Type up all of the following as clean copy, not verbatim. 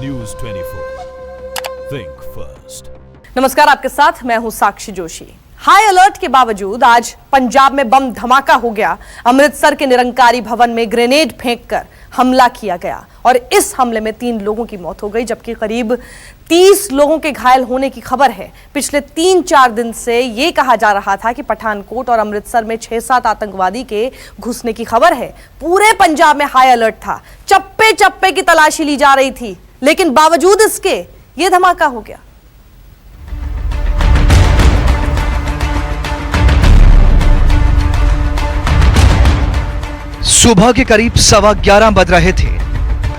News 24. Think first. नमस्कार, आपके साथ मैं हूं साक्षी जोशी। हाई अलर्ट के बावजूद आज पंजाब में बम धमाका हो गया। अमृतसर के निरंकारी भवन में ग्रेनेड फेंककर हमला किया गया और इस हमले में 3 लोगों की मौत हो गई, जबकि करीब 30 लोगों के घायल होने की खबर है। पिछले 3-4 दिन से ये कहा जा रहा था कि पठानकोट और अमृतसर में 6-7 आतंकवादी के घुसने की खबर है। पूरे पंजाब में हाई अलर्ट था, चप्पे चप्पे की तलाशी ली जा रही थी, लेकिन बावजूद इसके ये धमाका हो गया। सुबह के करीब 11:15 बज रहे थे।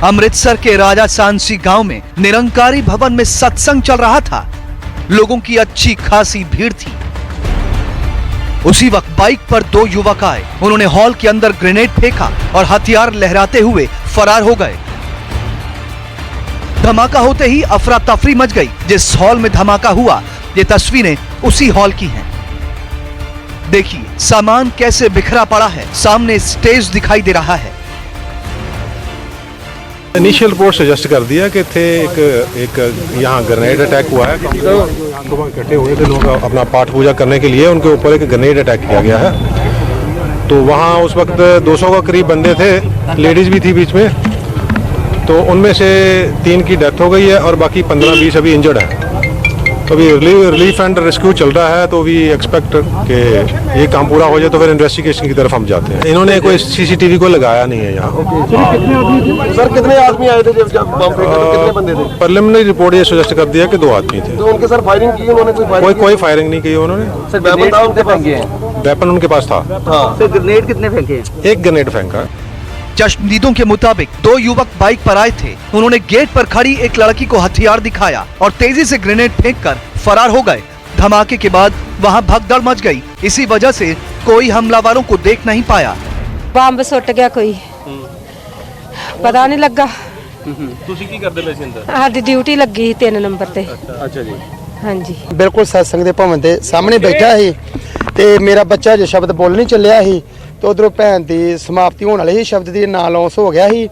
अमृतसर के राजा सांसी गांव में निरंकारी भवन में सत्संग चल रहा था। लोगों की अच्छी खासी भीड़ थी। उसी वक्त बाइक पर 2 युवक आए। उन्होंने हॉल के अंदर ग्रेनेड फेंका और हथियार लहराते हुए फरार हो गए। धमाका होते ही अफरा तफरी मच गई। जिस हॉल में धमाका हुआ, ये तस्वीरें उसी हॉल की हैं। देखिए सामान कैसे बिखरा पड़ा है। सामने स्टेज दिखाई दे रहा है। इनिशियल रिपोर्ट सजेस्ट कर दिया कि थे एक यहाँ ग्रेनेड अटैक हुआ है। इकट्ठे हुए थे लोग अपना पाठ पूजा करने के लिए, उनके ऊपर एक ग्रेनेड अटैक किया गया है। तो वहाँ उस वक्त 200 के करीब बंदे थे, लेडीज भी थी बीच में। तो उनमें से 3 की डेथ हो गई है और बाकी 15-20 अभी इंजर्ड है। तो अभी रिलीफ एंड रेस्क्यू चल रहा है। तो वी एक्सपेक्ट कि ये काम पूरा हो जाए तो फिर इन्वेस्टिगेशन की तरफ हम जाते हैं। इन्होंने कोई सीसीटीवी को लगाया नहीं है यहाँ। सर कितने आदमी आए थे जब बम फेंका तो कितने बंदे थे? प्रिलिमिनरी रिपोर्ट ये सजेस्ट कर दिया कि 2 आदमी थे। तो उनके सर फायरिंग की उन्होंने? कोई फायरिंग नहीं की उन्होंने। सर वेपन था उनके पास? वेपन उनके पास था। हाँ। सर ग्रेनेड कितने फेंके? एक ग्रेनेड फेंका। चश्मदीदों के मुताबिक 2 युवक बाइक पर आए थे। उन्होंने गेट पर खड़ी एक लड़की को हथियार दिखाया और तेजी से ग्रेनेड फेंककर फरार हो गए। धमाके के बाद वहां भगदड़ मच गई। इसी वजह से कोई हमलावरों को देख नहीं पाया। बम सुट गया, कोई पता नहीं लगा। ਤੁਸੀਂ ਕੀ ਕਰਦੇ ਪਏ ਸੀ ਅੰਦਰ? ਸਾਡੀ ਡਿਊਟੀ ਲੱਗੀ ਸੀ 3 ਨੰਬਰ ਤੇ। ਅੱਛਾ ਜੀ। ਹਾਂਜੀ, ਬਿਲਕੁਲ ਸਤਸੰਗ ਦੇ ਭਵਨ ਦੇ ਸਾਹਮਣੇ ਬੈਠਾ ਸੀ ਤੇ ਮੇਰਾ ਬੱਚਾ ਜੇ ਸ਼ਬਦ ਬੋਲ ਨਹੀਂ ਚੱਲਿਆ ਸੀ ਤੇ ਉਧਰੋਂ ਭੈਣ ਦੀ ਸਮਾਪਤੀ ਹੋਣ ਵਾਲੀ ਸੀ, ਸ਼ਬਦ ਦੀ ਨਾਂ ਲੌਂਸ ਹੋ ਗਿਆ ਸੀ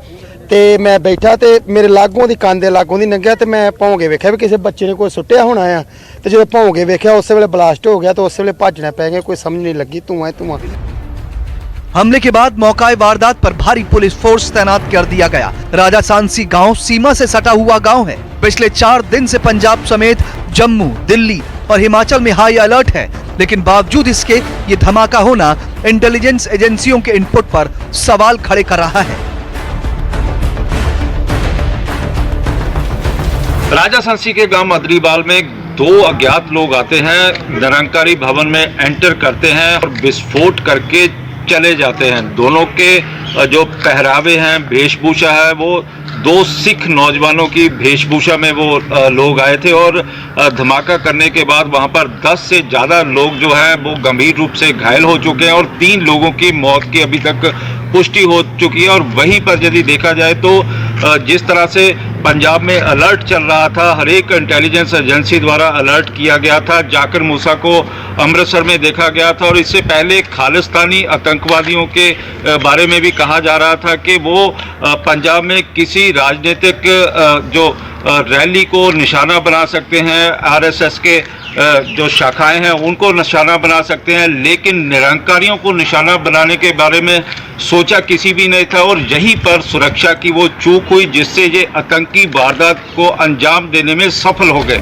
ਤੇ ਮੈਂ ਬੈਠਾ ਤੇ ਮੇਰੇ ਲਾਗੋਂ ਦੀ ਕੰਨ ਦੇ ਲਾਗੋਂ ਦੀ ਲੰਘਿਆ ਤੇ ਮੈਂ ਭੌਂਕੇ ਵੇਖਿਆ ਵੀ ਕਿਸੇ ਬੱਚੇ ਨੇ ਕੋਈ ਸੁੱਟਿਆ ਹੋਣਾ ਆ। ਤੇ ਜਦੋਂ ਭੌਂਕੇ ਵੇਖਿਆ ਉਸੇ ਵੇਲੇ ਬਲਾਸਟ ਹੋ ਗਿਆ ਤੇ ਉਸੇ ਵੇਲੇ ਭੱਜਣਾ ਪੈ ਗਿਆ। ਕੋਈ समझ नहीं लगी, धुआं धुआं। हमले के बाद मौका वारदात पर भारी पुलिस फोर्स तैनात कर दिया गया। राजा सांसी गांव सीमा से सटा हुआ गांव है। पिछले 4 दिन से पंजाब समेत जम्मू, दिल्ली और हिमाचल में हाई अलर्ट है, लेकिन बावजूद इसके ये धमाका होना इंटेलिजेंस एजेंसियों के इनपुट पर सवाल खड़े कर रहा है। राजा सांसी के गांव मदरीबाल में 2 अज्ञात लोग आते हैं, निरंकारी भवन में एंटर करते हैं और विस्फोट करके चले जाते हैं। दोनों के जो पहरावे हैं, वेशभूषा है, वो 2 सिख नौजवानों की वेशभूषा में वो लोग आए थे और धमाका करने के बाद वहां पर 10 से ज़्यादा लोग जो हैं वो गंभीर रूप से घायल हो चुके हैं और 3 लोगों की मौत की अभी तक पुष्टि हो चुकी है। और वहीं पर यदि देखा जाए तो जिस तरह से पंजाब में अलर्ट चल रहा था, हर एक इंटेलिजेंस एजेंसी द्वारा अलर्ट किया गया था। जाकिर मूसा को अमृतसर में देखा गया था और इससे पहले खालिस्तानी आतंकवादियों के बारे में भी कहा जा रहा था कि वो पंजाब में किसी राजनीतिक जो रैली को निशाना बना सकते हैं, आरएसएस के जो शाखाएं हैं उनको निशाना बना सकते हैं, लेकिन निरंकारियों को निशाना बनाने के बारे में सोचा किसी भी नहीं था। और यहीं पर सुरक्षा की वो चूक हुई जिससे ये आतंकी वारदात को अंजाम देने में सफल हो गए।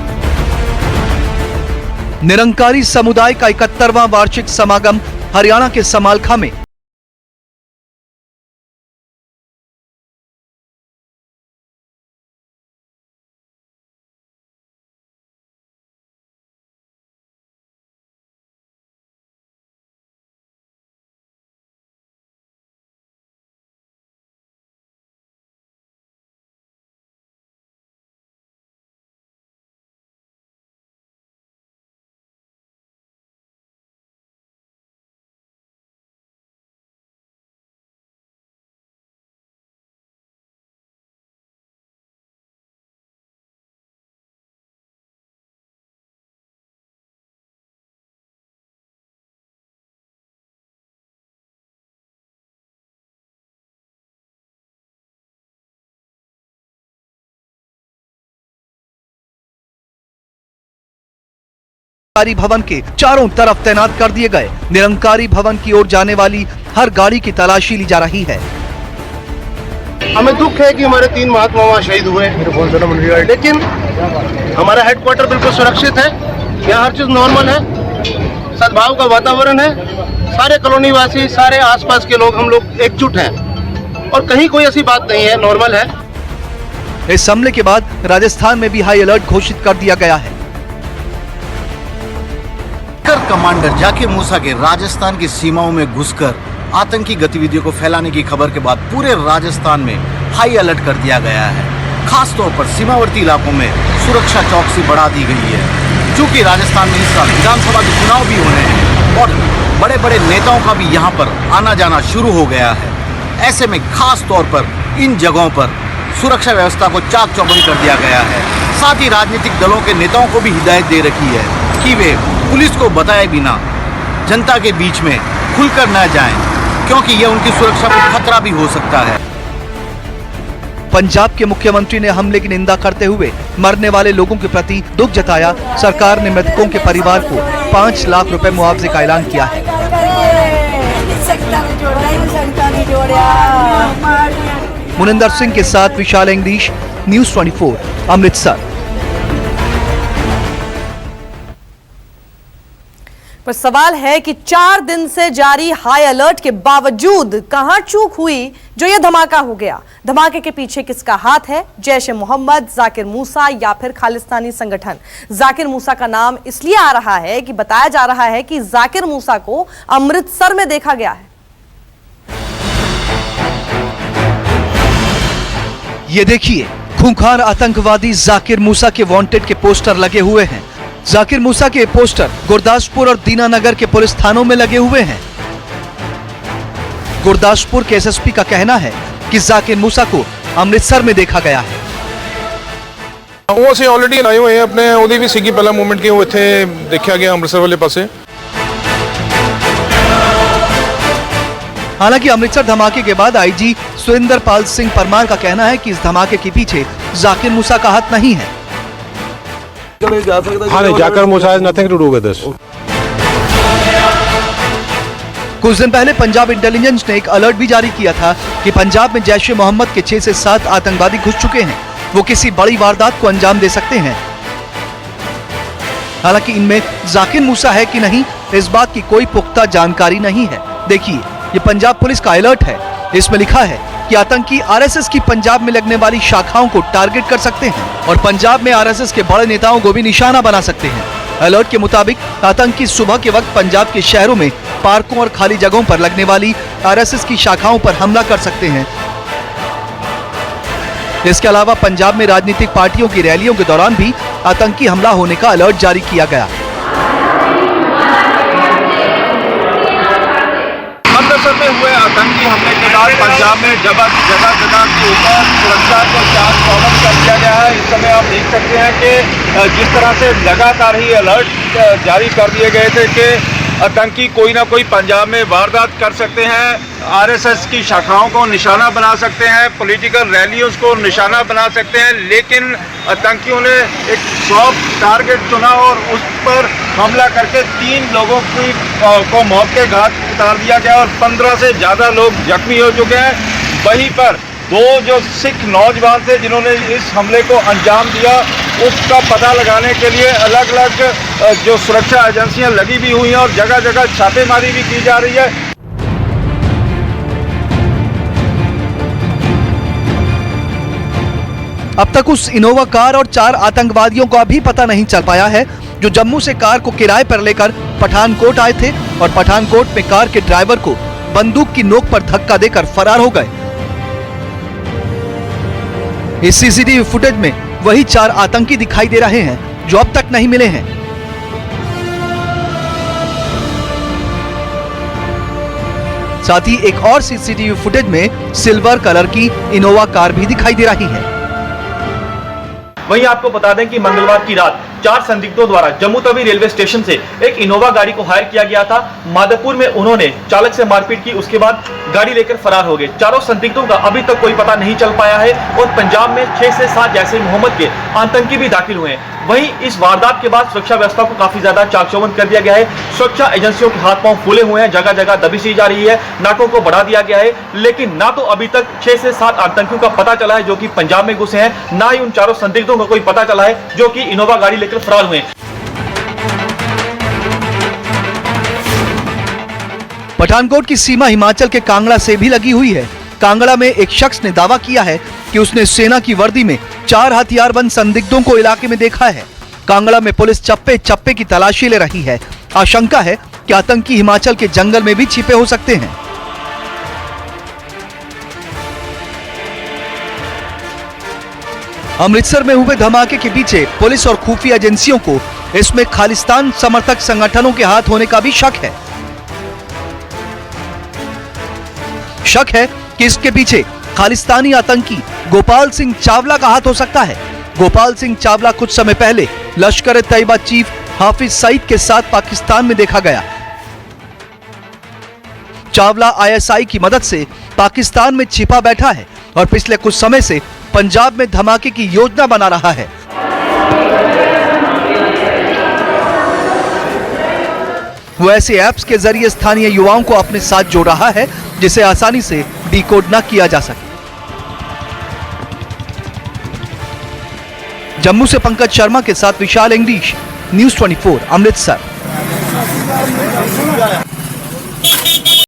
निरंकारी समुदाय का 71वां वार्षिक समागम हरियाणा के समालखा में निरंकारी भवन के चारों तरफ तैनात कर दिए गए। निरंकारी भवन की ओर जाने वाली हर गाड़ी की तलाशी ली जा रही है। हमें दुख है कि हमारे 3 महात्मा वहाँ शहीद हुए, लेकिन हमारा हेडक्वार्टर बिल्कुल सुरक्षित है। यहाँ हर चीज नॉर्मल है, सद्भाव का वातावरण है। सारे कॉलोनी वासी, सारे आसपास के लोग, हम लोग एकजुट हैं और कहीं कोई ऐसी बात नहीं है, नॉर्मल है। इस हमले के बाद राजस्थान में भी हाई अलर्ट घोषित कर दिया गया है। कमांडर जाकिर मूसा के राजस्थान की सीमाओं में घुसकर आतंकी गतिविधियों को फैलाने की खबर के बाद पूरे राजस्थान में हाई अलर्ट कर दिया गया है। खास तौर पर सीमावर्ती इलाकों में सुरक्षा चौकसी बढ़ा दी गई है। क्योंकि राजस्थान में इस साल विधानसभा के चुनाव भी होने हैं और बड़े बड़े नेताओं का भी यहाँ पर आना जाना शुरू हो गया है। ऐसे में खास तौर पर इन जगहों पर सुरक्षा व्यवस्था को चाक चौबंद कर दिया गया है। साथ ही राजनीतिक दलों के नेताओं को भी हिदायत दे रखी है कि वे पुलिस को बताए बिना जनता के बीच में खुलकर न जाएं, क्योंकि यह उनकी सुरक्षा को खतरा भी हो सकता है। पंजाब के मुख्यमंत्री ने हमले की निंदा करते हुए मरने वाले लोगों के प्रति दुख जताया। सरकार ने मृतकों के परिवार को 5 लाख रुपए मुआवजे का ऐलान किया है। मुनिंदर सिंह के साथ विशाल इंग्लिश, न्यूज़ 24, अमृतसर। पर सवाल है कि 4 दिन से जारी हाई अलर्ट के बावजूद कहां चूक हुई जो यह धमाका हो गया। धमाके के पीछे किसका हाथ है? जैश ए मोहम्मद, जाकिर मूसा या फिर खालिस्तानी संगठन? जाकिर मूसा का नाम इसलिए आ रहा है कि बताया जा रहा है कि जाकिर मूसा को अमृतसर में देखा गया है। ये देखिए, खूंखार आतंकवादी जाकिर मूसा के वांटेड के पोस्टर लगे हुए हैं। जाकिर मूसा के पोस्टर गुरदासपुर और दीनानगर के पुलिस थानों में लगे हुए हैं। गुरदासपुर के एसएसपी का कहना है कि जाकिर मूसा को अमृतसर में देखा गया है। ਉਹ ਅਸੀਂ ਆਲਰੇਡੀ ਲਾਏ ਹੋਏ ਆ ਆਪਣੇ, ਉਹਦੀ ਵੀ ਸੀਗੀ ਪਹਿਲਾ ਮੂਵਮੈਂਟ ਕਿ ਉਹ ਇੱਥੇ ਦੇਖਿਆ ਗਿਆ ਅੰਮ੍ਰਿਤਸਰ ਵਾਲੇ ਪਾਸੇ। हालांकि अमृतसर धमाके के बाद आईजी सुरेंद्र पाल सिंह परमार का कहना है कि इस धमाके के पीछे जाकिर मूसा का हाथ नहीं है। हाँ नहीं, Zakir Musa has nothing to do with this. कुछ दिन पहले पंजाब इंटेलिजेंस ने एक अलर्ट भी जारी किया था कि पंजाब में जैश ए मोहम्मद के 6 से 7 आतंकवादी घुस चुके हैं। वो किसी बड़ी वारदात को अंजाम दे सकते हैं। हालांकि इनमें जाकिर मूसा है कि नहीं, इस बात की कोई पुख्ता जानकारी नहीं है। देखिए, ये पंजाब पुलिस का अलर्ट है। इसमें लिखा है कि आतंकी आरएसएस की पंजाब में लगने वाली शाखाओं को टारगेट कर सकते हैं और पंजाब में आरएसएस के बड़े नेताओं को भी निशाना बना सकते हैं। अलर्ट के मुताबिक आतंकी सुबह के वक्त पंजाब के शहरों में पार्कों और खाली जगहों पर लगने वाली आरएसएस की शाखाओं पर हमला कर सकते हैं। इसके अलावा पंजाब में राजनीतिक पार्टियों की रैलियों के दौरान भी आतंकी हमला होने का अलर्ट जारी किया गया। अमृतसर में हुए आतंकी हमले के बाद पंजाब में जगह जगह के ऊपर सुरक्षा को चाक चौबंद कर दिया गया है। इस समय आप देख सकते हैं कि जिस तरह से लगातार ही अलर्ट जारी कर दिए गए थे कि आतंकी कोई ना कोई पंजाब में वारदात कर सकते हैं, आरएसएस की शाखाओं को निशाना बना सकते हैं, पॉलिटिकल रैलियों को निशाना बना सकते हैं। लेकिन आतंकियों ने एक सॉफ्ट टारगेट चुना और उस पर हमला करके 3 लोगों को मौत के घाट उतार दिया गया और 15 से ज़्यादा लोग जख्मी हो चुके हैं। वहीं पर 2 जो सिख नौजवान थे जिन्होंने इस हमले को अंजाम दिया, उसका पता लगाने के लिए अलग अलग जो सुरक्षा एजेंसियां लगी भी हुई हैं और जगह जगह छापेमारी भी की जा रही है। अब तक उस इनोवा कार और 4 आतंकवादियों का भी पता नहीं चल पाया है जो जम्मू से कार को किराए पर लेकर पठानकोट आए थे और पठानकोट में कार के ड्राइवर को बंदूक की नोक पर धक्का देकर फरार हो गए। इस सीसीटीवी फुटेज में वही 4 आतंकी दिखाई दे रहे हैं जो अब तक नहीं मिले हैं। साथ ही एक और सीसीटीवी फुटेज में सिल्वर कलर की इनोवा कार भी दिखाई दे रही है। वहीं आपको बता दें कि मंगलवार की रात 4 संदिग्धों द्वारा जम्मू तवी रेलवे स्टेशन से एक इनोवा गाड़ी को हायर किया गया था। माधोपुर में उन्होंने चालक से मारपीट की, उसके बाद गाड़ी लेकर फरार हो गए। चारों संदिग्धों का अभी तक कोई पता नहीं चल पाया है और पंजाब में 6 से 7 जैसे मोहम्मद के आतंकी भी दाखिल हुए हैं। वहीं इस वारदात के बाद सुरक्षा व्यवस्था को काफी ज्यादा चाक-चौबंद कर दिया गया है। सुरक्षा एजेंसियों के हाथ पांव फूले हुए हैं, जगह जगह दबिश दी जा रही है, नाकों को बढ़ा दिया गया है, लेकिन ना तो अभी तक 6 से 7 आतंकियों का पता चला है जो कि पंजाब में घुसे हैं, ना ही उन चारों संदिग्धों का कोई पता चला है जो कि इनोवा गाड़ी लेकर फरार हुए हैं। पठानकोट की सीमा हिमाचल के कांगड़ा से भी लगी हुई है। कांगड़ा में एक शख्स ने दावा किया है कि उसने सेना की वर्दी में 4 हथियारबंद संदिग्धों को इलाके में देखा है। कांगड़ा में पुलिस चप्पे चप्पे की तलाशी ले रही है। आशंका है कि आतंकी हिमाचल के जंगल में भी छिपे हो सकते हैं। अमृतसर में हुए धमाके के पीछे पुलिस और खुफिया एजेंसियों को इसमें खालिस्तान समर्थक संगठनों के हाथ होने का भी शक है। शक है कि इसके पीछे खालिस्तानी आतंकी गोपाल सिंह चावला का हाथ हो सकता है। गोपाल सिंह चावला कुछ समय पहले लश्कर ए तैयबा चीफ हाफिज सईद के साथ पाकिस्तान में देखा गया। चावला आईएसआई की मदद से पाकिस्तान में छिपा बैठा है और पिछले कुछ समय से पंजाब में धमाके की योजना बना रहा है। वो ऐसे ऐप्स के जरिए स्थानीय युवाओं को अपने साथ जोड़ रहा है जिसे आसानी से डिकोड न किया जा सके। जम्मू से पंकज शर्मा के साथ विशाल इंग्लिश, न्यूज़ 24 अमृतसर।